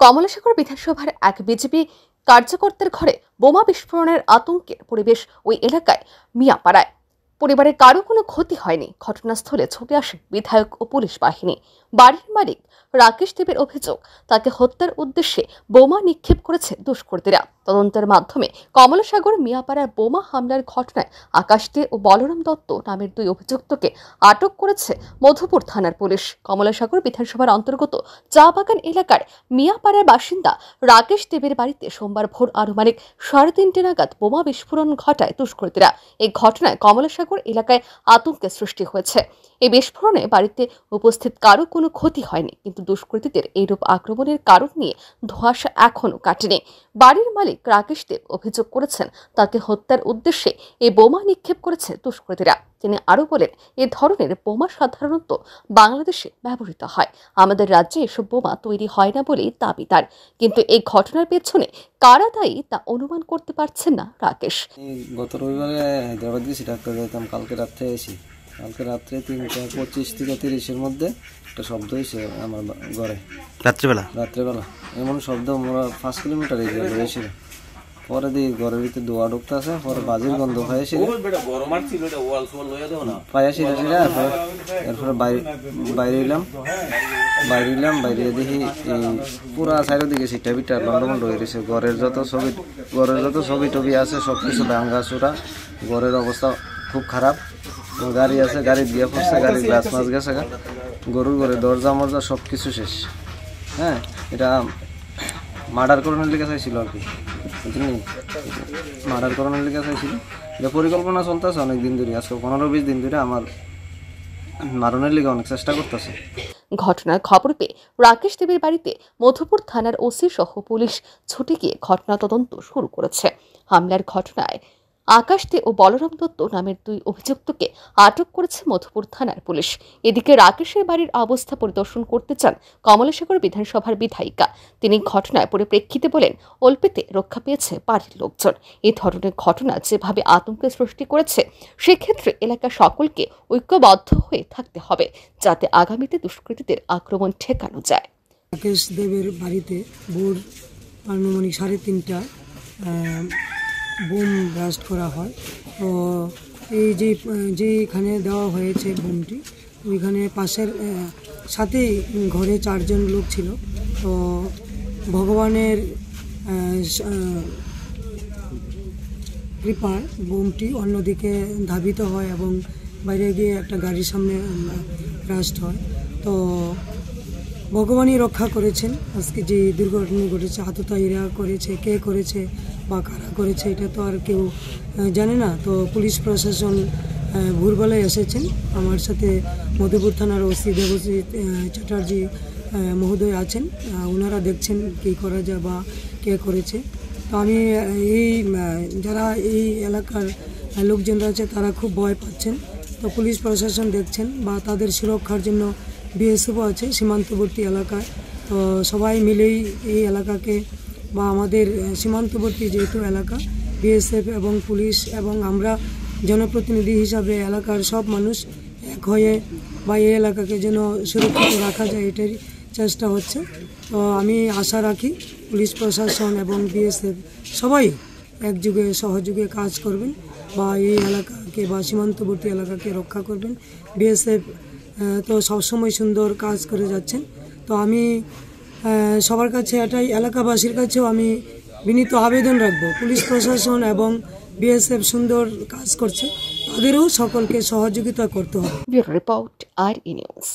কমলাসাগর বিধানসভার এক বিজেপি কার্যকর্তার ঘরে বোমা বিস্ফোরণের আতঙ্কের পরিবেশ ওই এলাকায় মিয়াপাড়ায়। পরিবারের কারো কোনো ক্ষতি হয়নি। ঘটনাস্থলে ছুটে আসে বিধায়ক ও পুলিশ বাহিনী। বাড়ির মালিক রাকেশ দেবের অভিযোগ, তাকে হত্যার উদ্দেশ্যে বোমা নিক্ষেপ করেছে দুষ্কৃতীরা। তদন্তের মাধ্যমে কমলাসাগর মিয়াপাড়ার বোমা হামলার ঘটনায় আকাশ দে ও বলরাম দত্ত নামের দুই অভিযুক্তকে আটক করেছে মধুপুর থানার পুলিশ। কমলাসাগর বিধানসভার অন্তর্গত চা বাগান এলাকার মিয়াপাড়ার বাসিন্দা রাকেশ দেবের বাড়িতে সোমবার ভোর আনুমানিক 3:30 নাগাদ বোমা বিস্ফোরণ ঘটায় দুষ্কৃতীরা। এই ঘটনায় কমলাসাগর এলাকায় আতঙ্কের সৃষ্টি হয়েছে। এই বিস্ফোরণে বাড়িতে উপস্থিত কারো কোনো ক্ষতি হয়নি, কিন্তু দুষ্কৃতীদের এইরূপ আক্রমণের কারণ নিয়ে ধোঁয়াশা এখনো কাটেনি। বাড়ির মালিক রাকেশ দেব অভিযোগ করেছেন, তাকে হত্যার উদ্দেশ্যে এই বোমা নিক্ষেপ করেছে দুষ্কৃতীরা। তিনি আরো বলেন, এ ধরনের বোমা সাধারণত বাংলাদেশে ব্যবহৃত হয়, আমাদের রাজ্যে এসব বোমা তৈরি হয় না বলেই দাবি তার। কিন্তু এই ঘটনার পেছনে কারা দায়ী তা অনুমান করতে পারছেন না রাকেশ। গত রবিবারে হায়দ্রাবাদ গেছি ডাক্তার যেতাম, কালকে রাত্রে এসি। কালকে রাত্রে 3:25 থেকে 30-এর মধ্যে একটা শব্দ হয়েছে আমার ঘরে। রাত্রেবেলা এমন শব্দ মোরা 5 কিলোমিটার এগিয়ে হয়েছিল। পরে দিয়ে ঘরের ভিতরে ধোয়া ঢুকতে আছে, পরে বাজির গন্ধ পাইছি, এরপরে বাইরে এলাম। বাইরে দেখি এই পুরা চারিদিকে সিটা বিটা লন্ডমন্ড হয়ে গেছে। ঘরের যত ছবি টবি আছে সবকিছু ভাঙ্গা চূড়া। ঘরের অবস্থা খুব খারাপ। গাড়ি আছে, গাড়ি দিয়ে পড়ছে, গাড়ির গ্লাস মাছ গেছে, গরুর ঘরে দরজা মরজা সবকিছু শেষ। হ্যাঁ, এটা মার্ডার করানোর লিগে চাইছিল আর কি, বুঝলি? মার্ডার করানোর লিগে চাইছিল। এটা পরিকল্পনা চলতেছে অনেক দিন ধরে, আজকে 15-20 দিন ধরে আমার মারণের লিগে অনেক চেষ্টা করতেছে। ঘটনার খবর পেয়ে রাকেশ দেবের বাড়িতে মধুপুর থানার ওসি সহ পুলিশ ছুটে গিয়ে ঘটনা তদন্ত শুরু করেছে। হামলার ঘটনায় আকাশ দে ও বলরাম দত্ত নামের দুই অভিযুক্তকে আটক করেছে মধুপুর থানার পুলিশ। এদিকে রাকেশের বাড়ির অবস্থা পরিদর্শন করতে চান কমলাসাগর বিধানসভার বিধায়িকা। তিনি ঘটনার পরিপ্রেক্ষিতে বলেন, অল্পেতে রক্ষা পেয়েছে বাড়ির লোকজন। এই ধরনের ঘটনা যেভাবে আতঙ্কের সৃষ্টি করেছে, সেক্ষেত্রে এলাকার সকলকে ঐক্যবদ্ধ হয়ে থাকতে হবে, যাতে আগামীতে দুষ্কৃতীদের আক্রমণ ঠেকানো যায়। রাকেশ দেবের বাড়িতে ভোর আনুমানিক 3:30টায় বোম ব্লাস্ট করা হয়। তো এই যেখানে দেওয়া হয়েছে বোমটি, ওইখানে পাশের সাথেই ঘরে 4 জন লোক ছিল। তো ভগবানের কৃপায় বোমটি অন্যদিকে ধাবিত হয় এবং বাইরে গিয়ে একটা গাড়ির সামনে ব্লাস্ট হয়। তো ভগবানই রক্ষা করেছেন। আজকে যে দুর্ঘটনা ঘটেছে, আততায়ীরা করেছে, কে করেছে বা কারা করেছে এটা তো আর কেউ জানে না। তো পুলিশ প্রশাসন ভোরবেলায় এসেছেন, আমার সাথে মধুপুর থানার ওসি দেবজিৎ চ্যাটার্জি মহোদয় আছেন। ওনারা দেখছেন কী করা যায় বা কে করেছে। তো আমি যারা এই এলাকার লোকজনরা আছে তারা খুব ভয় পাচ্ছেন। তো পুলিশ প্রশাসন দেখছেন বা তাদের সুরক্ষার জন্য বিএসএফও আছে সীমান্তবর্তী এলাকায়। তো সবাই মিলেই এই এলাকাকে বা আমাদের সীমান্তবর্তী যেহেতু এলাকা, বিএসএফ এবং পুলিশ এবং আমরা জনপ্রতিনিধি হিসাবে এলাকার সব মানুষ এক হয়ে বা এই এলাকাকে যেন সুরক্ষিত রাখা যায় এটাই চেষ্টা হচ্ছে। তো আমি আশা রাখি পুলিশ প্রশাসন এবং বিএসএফ সবাই একযোগে সহযোগে কাজ করবেন বা এই এলাকাকে বা সীমান্তবর্তী এলাকাকে রক্ষা করবেন। বিএসএফ তো সবসময় সুন্দর কাজ করে যাচ্ছেন। তো আমি সবার কাছে এটাই, এলাকাবাসীর কাছেও আমি বিনীত আবেদন রাখবো, পুলিশ প্রশাসন এবং বিএসএফ সুন্দর কাজ করছে, তাদেরও সকলকে সহযোগিতা করতে হবে। রিপোর্ট আর নিউজ।